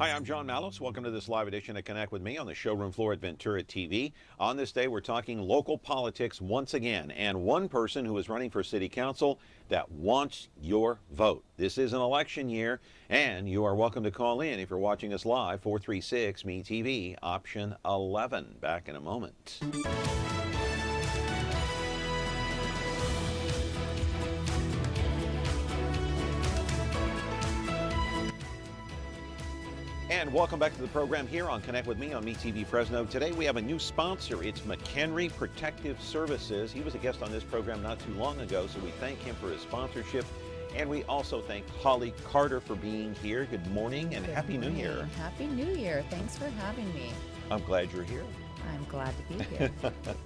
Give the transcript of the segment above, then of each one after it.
Hi, I'm John Malos. Welcome to this live edition of Connect with Me on the showroom floor at Ventura TV. On this day, we're talking local politics once again, and one person who is running for city council that wants your vote. This is an election year, and you are welcome to call in if you're watching us live, 436-ME-TV, option 11. Back in a moment. And welcome back to the program here on Connect with Me on MeTV Fresno. Today we have a new sponsor. It's McHenry Protective Services. He was a guest on this program not too long ago, so we thank him for his sponsorship. And we also thank Holly Carter for being here. Good morning and Happy New Year. Happy New Year. Thanks for having me. I'm glad you're here. I'm glad to be here.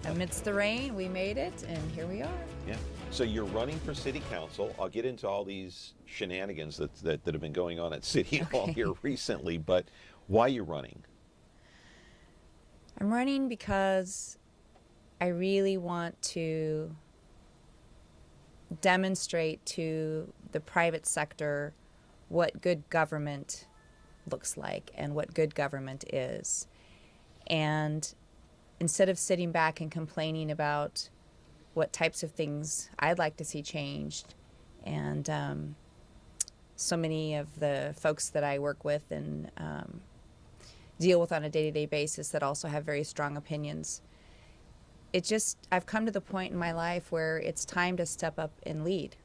Amidst the rain, we made it, and here we are. Yeah. So you're running for city council. I'll get into all these shenanigans that have been going on at City Hall here recently, but why are you running? I'm running because I really want to demonstrate to the private sector what good government looks like and what good government is. And instead of sitting back and complaining about what types of things I'd like to see changed, and so many of the folks that I work with and deal with on a day-to-day basis that also have very strong opinions, I've come to the point in my life where it's time to step up and lead.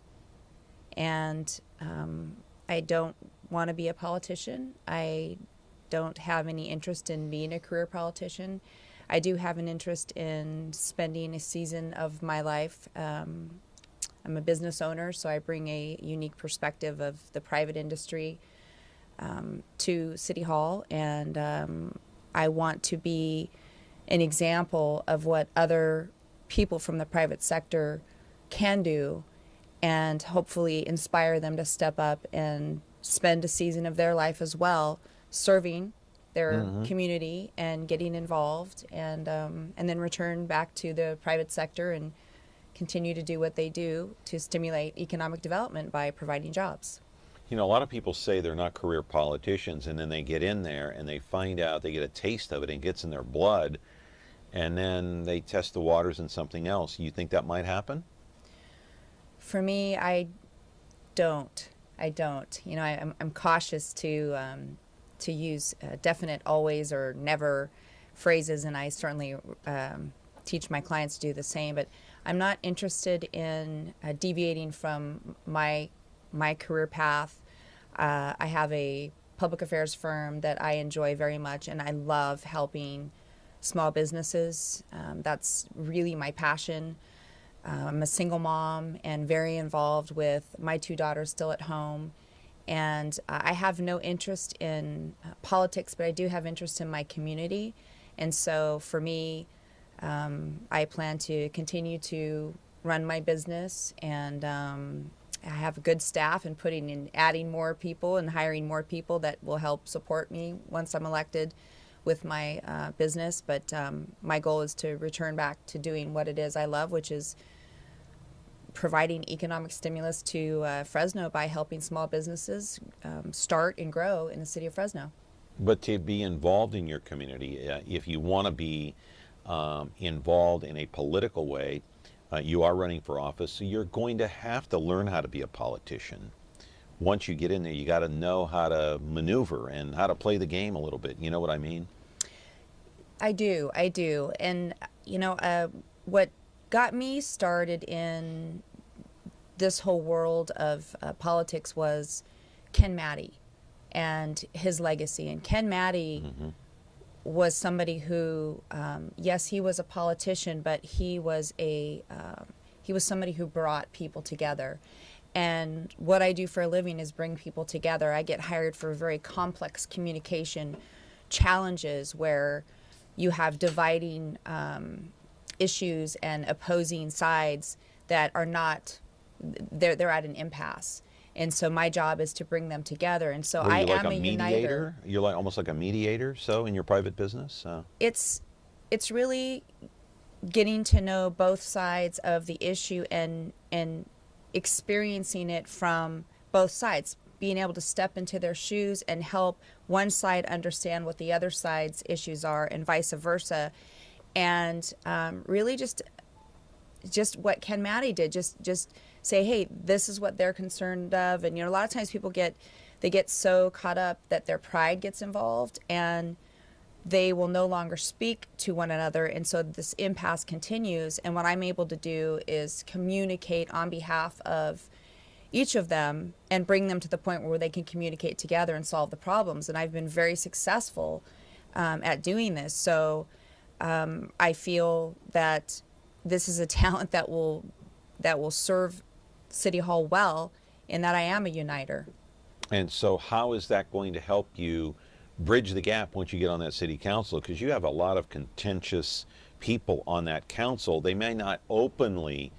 And I don't want to be a politician. I don't have any interest in being a career politician. I do have an interest in spending a season of my life. I'm a business owner, so I bring a unique perspective of the private industry to City Hall, and I want to be an example of what other people from the private sector can do, and hopefully inspire them to step up and spend a season of their life as well serving their community and getting involved, and then return back to the private sector and continue to do what they do to stimulate economic development by providing jobs. You know, a lot of people say they're not career politicians, and then they get in there and they find out, they get a taste of it and it gets in their blood, and then they test the waters in something else. You think that might happen? For me, I don't. You know, I'm cautious to use definite always or never phrases, and I certainly teach my clients to do the same, but I'm not interested in deviating from my career path. I have a public affairs firm that I enjoy very much, and I love helping small businesses. That's really my passion. I'm a single mom and very involved with my two daughters still at home. And I have no interest in politics, but I do have interest in my community. And so for me, I plan to continue to run my business, and I have a good staff, and adding more people and hiring more people that will help support me once I'm elected with my business. But my goal is to return back to doing what it is I love, which is providing economic stimulus to Fresno by helping small businesses start and grow in the city of Fresno. But to be involved in your community, if you want to be involved in a political way, you are running for office, so you're going to have to learn how to be a politician. Once you get in there, you got to know how to maneuver and how to play the game a little bit. You know what I mean? I do. And, you know, what got me started in this whole world of politics was Ken Maddie and his legacy. And Ken Maddie was somebody who, yes, he was a politician, but he was somebody who brought people together. And what I do for a living is bring people together. I get hired for very complex communication challenges where you have dividing issues and opposing sides that are not, they're at an impasse. And so my job is to bring them together. And so I am a uniter. You're like almost like a mediator, so in your private business? It's really getting to know both sides of the issue and experiencing it from both sides. being able to step into their shoes and help one side understand what the other side's issues are, and vice versa. And really just what Ken Matty did, just say, hey, this is what they're concerned of. And a lot of times people get so caught up that their pride gets involved, and they will no longer speak to one another, and so this impasse continues. And what I'm able to do is communicate on behalf of each of them and bring them to the point where they can communicate together and solve the problems. And I've been very successful at doing this. So I feel that this is a talent that will serve City Hall well, in that I am a uniter. And so how is that going to help you bridge the gap once you get on that city council? Because you have a lot of contentious people on that council. They may not openly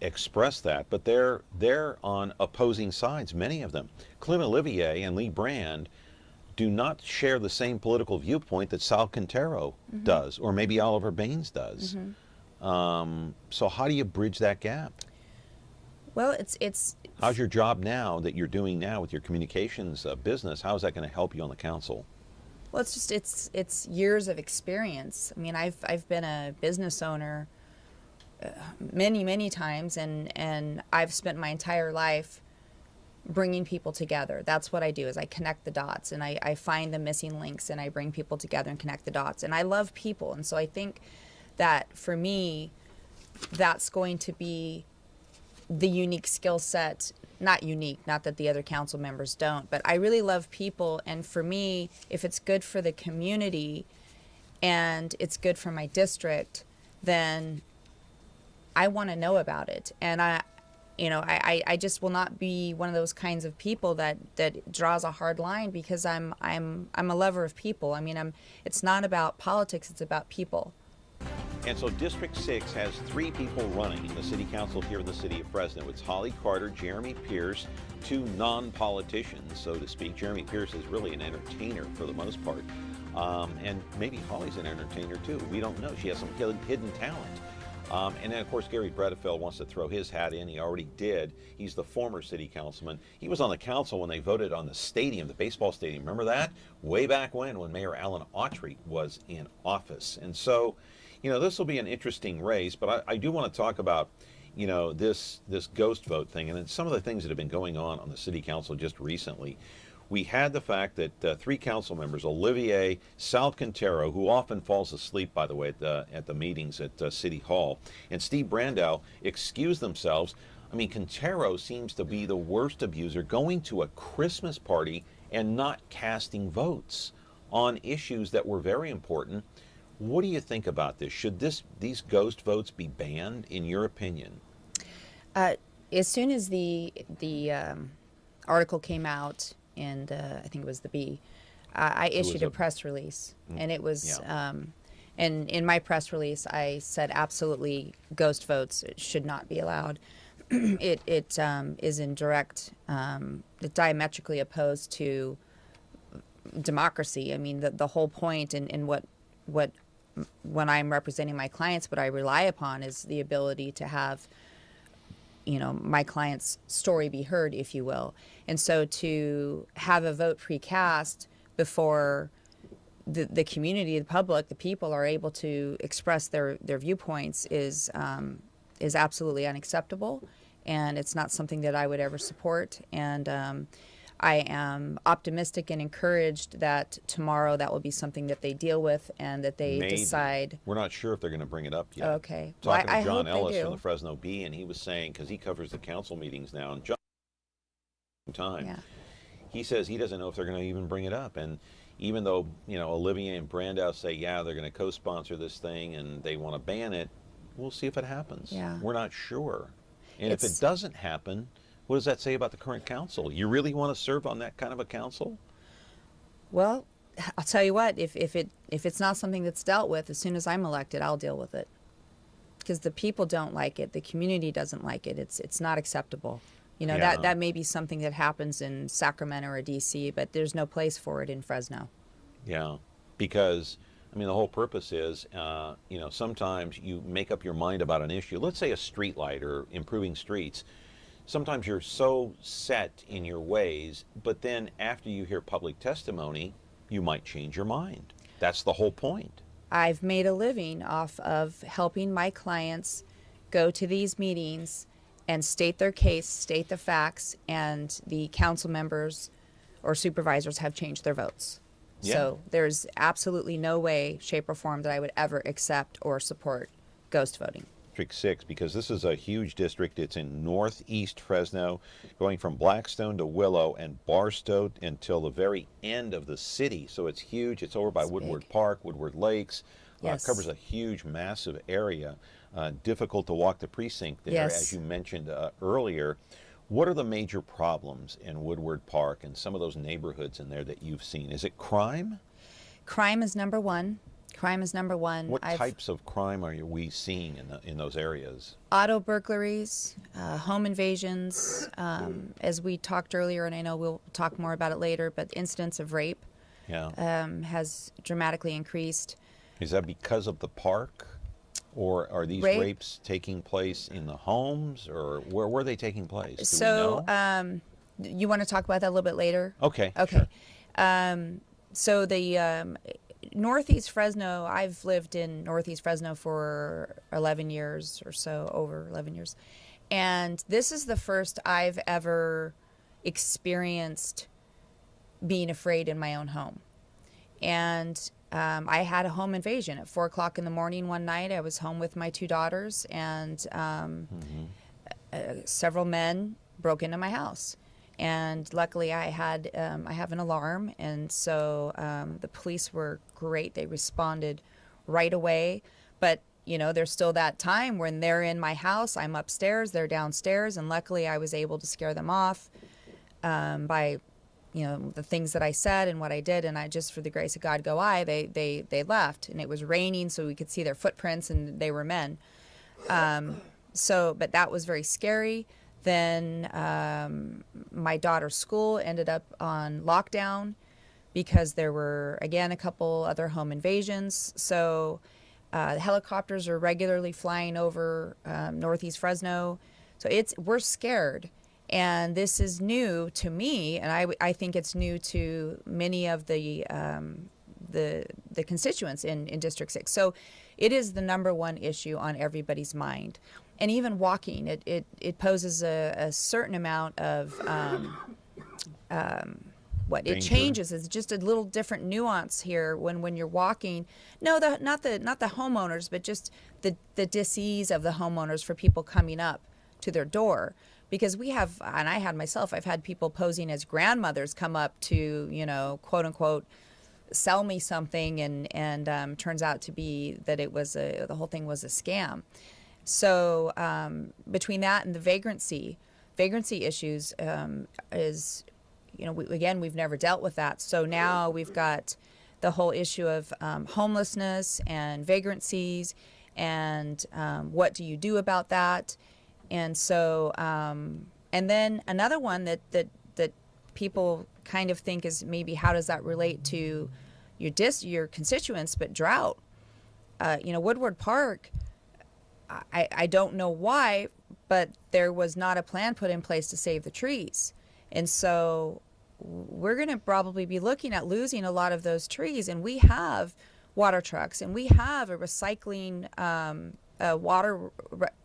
express that, but they're on opposing sides, many of them. Clint Olivier and Lee Brand do not share the same political viewpoint that Sal Quintero does, or maybe Oliver Baines does. So how do you bridge that gap? Well, it's How's your job now that you're doing now with your communications business? How is that going to help you on the council? well, it's years of experience. I mean, I've been a business owner many times, and I've spent my entire life bringing people together. That's what I do, is I connect the dots, and I find the missing links, and I bring people together and connect the dots. And I love people, and so I think that for me, that's going to be the unique skill set. Not unique, not that the other council members don't, but I really love people. And for me, if it's good for the community and it's good for my district, then I want to know about it. And I just will not be one of those kinds of people that draws a hard line, because I'm a lover of people. I mean, it's not about politics, it's about people. And so District 6 has 3 people running in the city council here in the city of Fresno. It's Holly Carter, Jeremy Pierce, 2 non-politicians, so to speak. Jeremy Pierce is really an entertainer for the most part. And maybe Holly's an entertainer too. We don't know. She has some hidden talent. And then, of course, Gary Bredefeld wants to throw his hat in. He already did. He's the former city councilman. He was on the council when they voted on the stadium, the baseball stadium. Remember that? Way back when Mayor Alan Autry was in office. And so, this will be an interesting race, but I do want to talk about, this ghost vote thing, and some of the things that have been going on the city council just recently. We had the fact that 3 council members, Olivier, Sal Quintero, who often falls asleep, by the way, at the meetings at City Hall, and Steve Brandow excused themselves. I mean, Quintero seems to be the worst abuser, going to a Christmas party and not casting votes on issues that were very important. What do you think about this? Should these ghost votes be banned, in your opinion? As soon as the article came out, and I think it was the Bee, I issued a press release, and it was, and in my press release, I said absolutely ghost votes should not be allowed. It is in direct, diametrically opposed to democracy. I mean, the whole point, and what when I'm representing my clients, what I rely upon is the ability to have, my client's story be heard, if you will. And so to have a vote precast before the community, the public, the people are able to express their viewpoints is absolutely unacceptable, and it's not something that I would ever support. And I am optimistic and encouraged that tomorrow that will be something that they deal with, and that they decide. We're not sure if they're going to bring it up yet. Okay. Talking well, to John Ellis from the Fresno Bee, and he was saying, because he covers the council meetings now, and John, he says he doesn't know if they're going to even bring it up. And even though, Olivier and Brandow say, they're going to co-sponsor this thing and they want to ban it, we'll see if it happens. Yeah. We're not sure. And if it doesn't happen, what does that say about the current council? You really want to serve on that kind of a council? Well, I'll tell you what, if it's not something that's dealt with, as soon as I'm elected, I'll deal with it. Because the people don't like it, the community doesn't like it. It's not acceptable. That may be something that happens in Sacramento or DC, but there's no place for it in Fresno. Yeah, because the whole purpose is, sometimes you make up your mind about an issue. Let's say a street light or improving streets. sometimes you're so set in your ways, but then after you hear public testimony, you might change your mind. That's the whole point. I've made a living off of helping my clients go to these meetings and state their case, state the facts, and the council members or supervisors have changed their votes. Yeah. So there's absolutely no way, shape, or form that I would ever accept or support ghost voting. District 6, because this is a huge district. It's in northeast Fresno, going from Blackstone to Willow and Barstow until the very end of the city. So it's huge. It's over by It's Woodward big. Park, Woodward Lakes. Yes. Covers a huge, massive area. Difficult to walk the precinct there, Yes. as you mentioned earlier. What are the major problems in Woodward Park and some of those neighborhoods in there that you've seen? Is it crime? Crime is number one. Crime is number one. What types of crime are we seeing in those areas? Auto burglaries, home invasions, as we talked earlier, and I know we'll talk more about it later, but incidents of rape Yeah. has dramatically increased. Is that because of the park? Or are these rapes taking place in the homes? Or where were they taking place? Do So, we know? you want to talk about that a little bit later? Okay. Okay. Sure. So the Northeast Fresno, I've lived in Northeast Fresno for 11 years or so, over 11 years. And this is the first I've ever experienced being afraid in my own home. And I had a home invasion at 4 o'clock in the morning one night. I was home with my two daughters, and several men broke into my house. And luckily, I have an alarm, and so the police were great. They responded right away. But there's still that time when they're in my house. I'm upstairs, they're downstairs, and luckily, I was able to scare them off by the things that I said and what I did. And I just, for the grace of God, go I. They left, and it was raining, so we could see their footprints, and they were men. But that was very scary. Then my daughter's school ended up on lockdown because there were, again, a couple other home invasions. So the helicopters are regularly flying over Northeast Fresno. So we're scared. And this is new to me, and I think it's new to many of the constituents in District 6. So it is the number one issue on everybody's mind. And even walking, it poses a certain amount of what Danger. It changes. It's just a little different nuance here when you're walking. No, not the homeowners, but just the dis-ease of the homeowners for people coming up to their door. Because we have, and I had myself, I've had people posing as grandmothers come up to, quote unquote, sell me something, and turns out to be that it was the whole thing was a scam. So between that and the vagrancy issues is, we've never dealt with that. So now we've got the whole issue of homelessness and vagrancies, and what do you do about that? And so, and then another one that people kind of think is maybe how does that relate to your constituents, but drought. Woodward Park, I don't know why, but there was not a plan put in place to save the trees. And so we're going to probably be looking at losing a lot of those trees. And we have water trucks, and we have a recycling water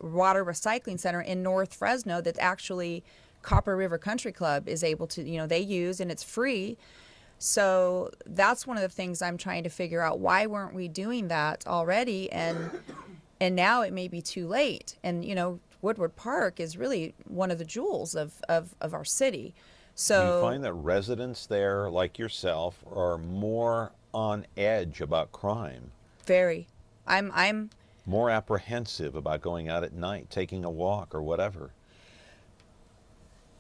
recycling center in North Fresno that actually Copper River Country Club is able to, they use, and it's free. So that's one of the things I'm trying to figure out. Why weren't we doing that already? And now it may be too late. And, Woodward Park is really one of the jewels of our city. So do you find that residents there, like yourself, are more on edge about crime? Very. I'm more apprehensive about going out at night, taking a walk, or whatever?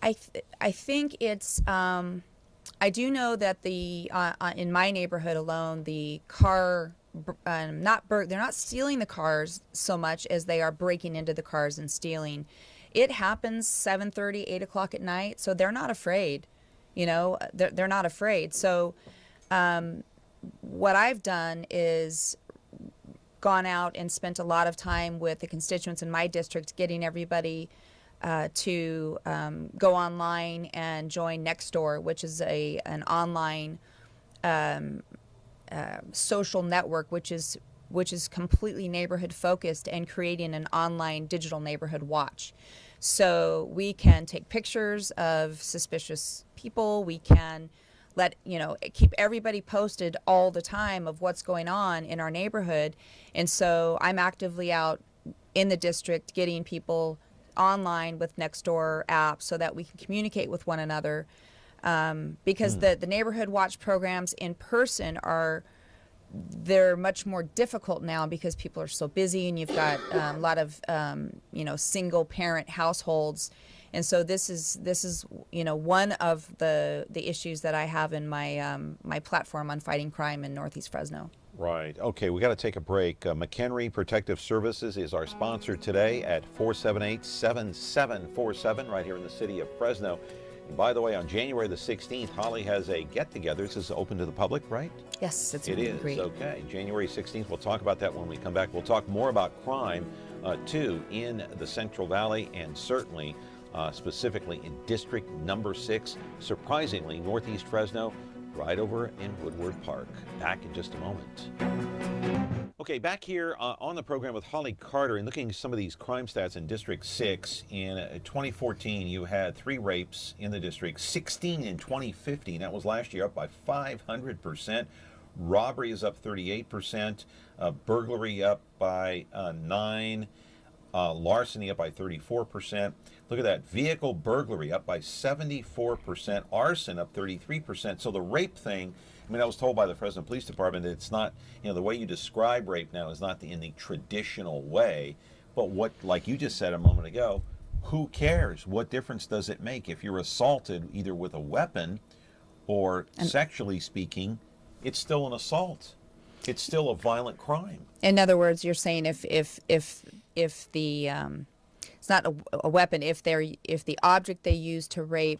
I think it's, I do know that in my neighborhood alone, the car, they're not stealing the cars so much as they are breaking into the cars and stealing. It happens 7:30, 8 o'clock at night, so they're not afraid. They're not afraid. So what I've done is gone out and spent a lot of time with the constituents in my district, getting everybody to go online and join Nextdoor, which is an online social network, which is completely neighborhood focused and creating an online digital neighborhood watch. So we can take pictures of suspicious people. We can keep everybody posted all the time of what's going on in our neighborhood. And so I'm actively out in the district getting people online with Nextdoor app so that we can communicate with one another. Because the neighborhood watch programs in person they're much more difficult now because people are so busy, and you've got a lot of single parent households, and so this is one of the issues that I have in my my platform on fighting crime in Northeast Fresno. Right. Okay, we got to take a break. McHenry Protective Services is our sponsor today at 478-7747 right here in the city of Fresno. And by the way, on January the 16th, Holly has a get-together. This is open to the public, right? Yes, it is. Great. Okay, January 16th. We'll talk about that when we come back. We'll talk more about crime, too, in the Central Valley and certainly specifically in District Number 6. Surprisingly, Northeast Fresno, right over in Woodward Park. Back in just a moment. Okay, back here on the program with Holly Carter and looking at some of these crime stats in District 6. In 2014, you had 3 rapes in the district, 16 in 2015. That was last year, up by 500%. Robbery is up 38%. Burglary up by 9%. Larceny up by 34%. Look at that. Vehicle burglary up by 74%. Arson up 33%. So the rape thing, I mean, I was told by the Fresno Police Department that it's not, the way you describe rape now is not in the traditional way. But what, like you just said a moment ago, who cares? What difference does it make if you're assaulted either with a weapon or sexually speaking? It's still an assault. It's still a violent crime. In other words, you're saying if the it's not a weapon, if the object they use to rape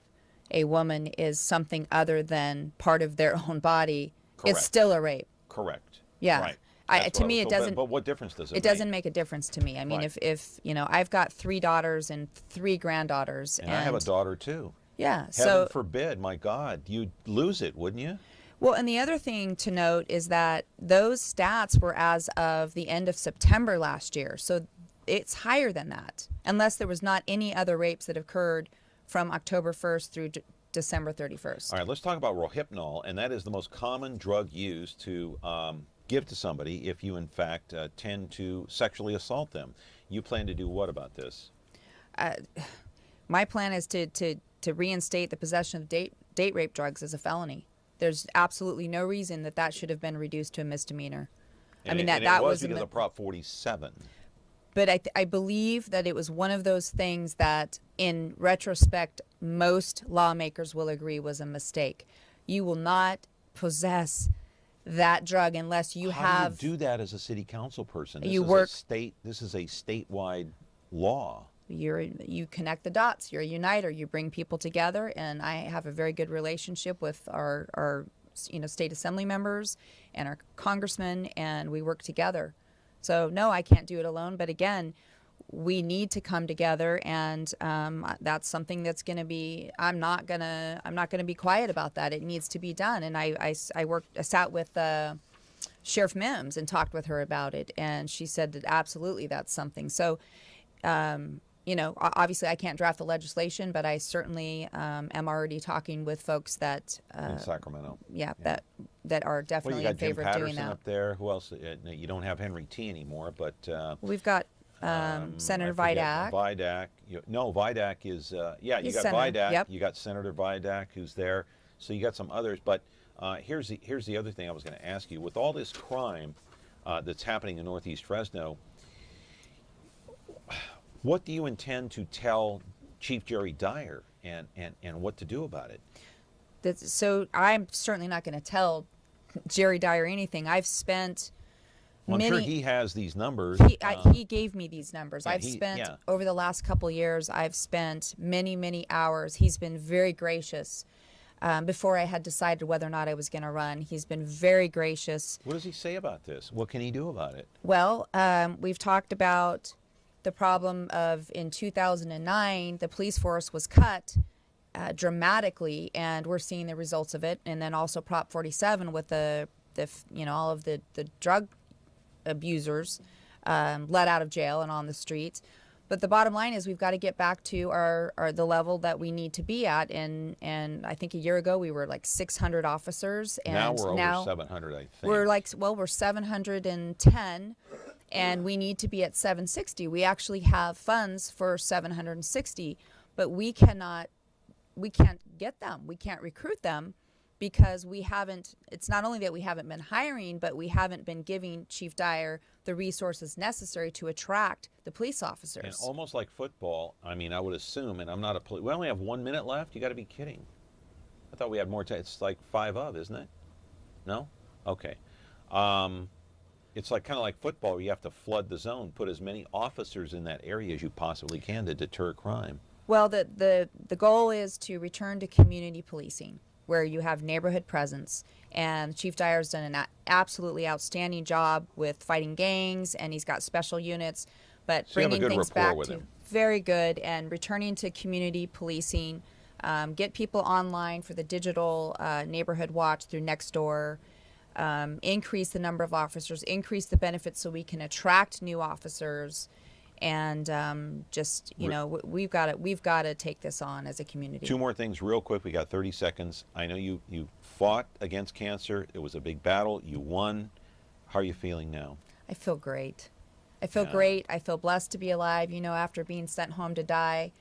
a woman is something other than part of their own body, Correct. It's still a rape. Correct. Yeah. Right. To me, it doesn't. But what difference does it make? It doesn't make a difference to me. I mean, Right. if I've got 3 daughters and 3 granddaughters, and I have a daughter too. Yeah. Heaven forbid, my God, you'd lose it, wouldn't you? Well, and the other thing to note is that those stats were as of the end of September last year. So it's higher than that, unless there was not any other rapes that occurred from October 1st through December 31st. All right, let's talk about Rohypnol, and that is the most common drug used to give to somebody if you, in fact, tend to sexually assault them. You plan to do what about this? My plan is to reinstate the possession of date rape drugs as a felony. There's absolutely no reason that should have been reduced to a misdemeanor. And I mean, that was because of Prop 47. But I believe that it was one of those things that, in retrospect, most lawmakers will agree was a mistake. You will not possess that drug unless you have. How do you do that as a city council person? This is a statewide law. You connect the dots. You're a uniter. You bring people together, and I have a very good relationship with our state assembly members and our congressmen, and we work together. So no, I can't do it alone. But again, we need to come together, and that's something that's going to be. I'm not gonna be quiet about that. It needs to be done. And I sat with Sheriff Mims and talked with her about it, and she said that absolutely that's something. So. Obviously I can't draft the legislation, but I certainly am already talking with folks that in Sacramento. Yeah, that are definitely in favor of doing that. Up there. Who else? You don't have Henry T. anymore, but we've got Senator Vidak. Vidak. Vidak is you got Senator. Vidak. Yep. You got Senator Vidak who's there. So you got some others, but here's the other thing I was going to ask you. With all this crime that's happening in Northeast Fresno, what do you intend to tell Chief Jerry Dyer and what to do about it? So I'm certainly not going to tell Jerry Dyer anything. I've spent I'm sure he has these numbers. He gave me these numbers. Over the last couple years, I've spent many, many hours. He's been very gracious. Before I had decided whether or not I was going to run, he's been very gracious. What does he say about this? What can he do about it? Well, we've talked about the problem of in 2009, the police force was cut dramatically, and we're seeing the results of it. And then also Prop 47 with the all of the drug abusers let out of jail and on the streets. But the bottom line is we've got to get back to the level that we need to be at. And I think a year ago we were like 600 officers. And now we're over 700, I think. We're 710, and we need to be at 760. We actually have funds for 760, but we can't get them. We can't recruit them because we haven't, it's not only that we haven't been hiring, but we haven't been giving Chief Dyer the resources necessary to attract the police officers. And almost like football, I mean, I would assume, and I'm not a we only have 1 minute left? You got to be kidding. I thought we had more time. It's like 5 of, isn't it? No? Okay. It's like kind of like football where you have to flood the zone, put as many officers in that area as you possibly can to deter crime. Well, the goal is to return to community policing, where you have neighborhood presence. And Chief Dyer's done an absolutely outstanding job with fighting gangs, and he's got special units. But So you have a bringing good things rapport back with to him. very good, and returning to community policing, get people online for the digital neighborhood watch through Nextdoor, increase the number of officers, increase the benefits so we can attract new officers. And we've got to take this on as a community. 2 more things real quick. We got 30 seconds. I know you fought against cancer. It was a big battle. You won. How are you feeling now? I feel great. I feel great. I feel blessed to be alive, after being sent home to die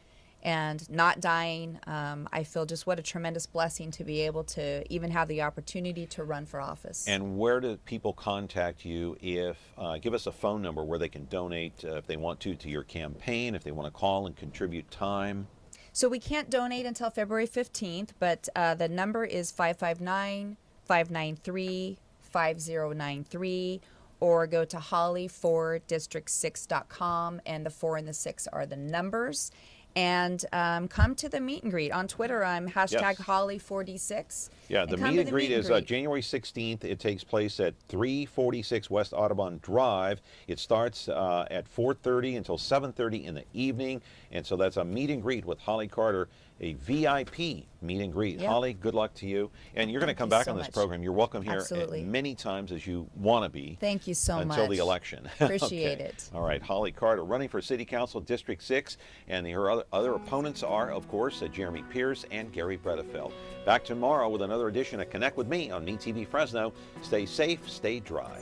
and not dying. I feel just what a tremendous blessing to be able to even have the opportunity to run for office. And where do people contact you if, give us a phone number where they can donate if they want to your campaign, if they want to call and contribute time? So we can't donate until February 15th, but the number is 559-593-5093, or go to holly4district6.com, and the 4 and the 6 are the numbers. And come to the meet and greet. On Twitter, I'm #Holly4D6. Yeah, the meet and greet is January 16th. It takes place at 346 West Audubon Drive. It starts at 4:30 until 7:30 in the evening. And so that's a meet and greet with Holly Carter, a VIP meet and greet. Yep. Holly, good luck to you. And you're going to come back on this program. You're welcome here as many times as you want to be. Thank you so much. Until the election. Appreciate it. All right, Holly Carter running for City Council District 6. And her other opponents are, of course, Jeremy Pierce and Gary Bredefeld. Back tomorrow with another edition of Connect with Me on MeTV Fresno. Stay safe, stay dry.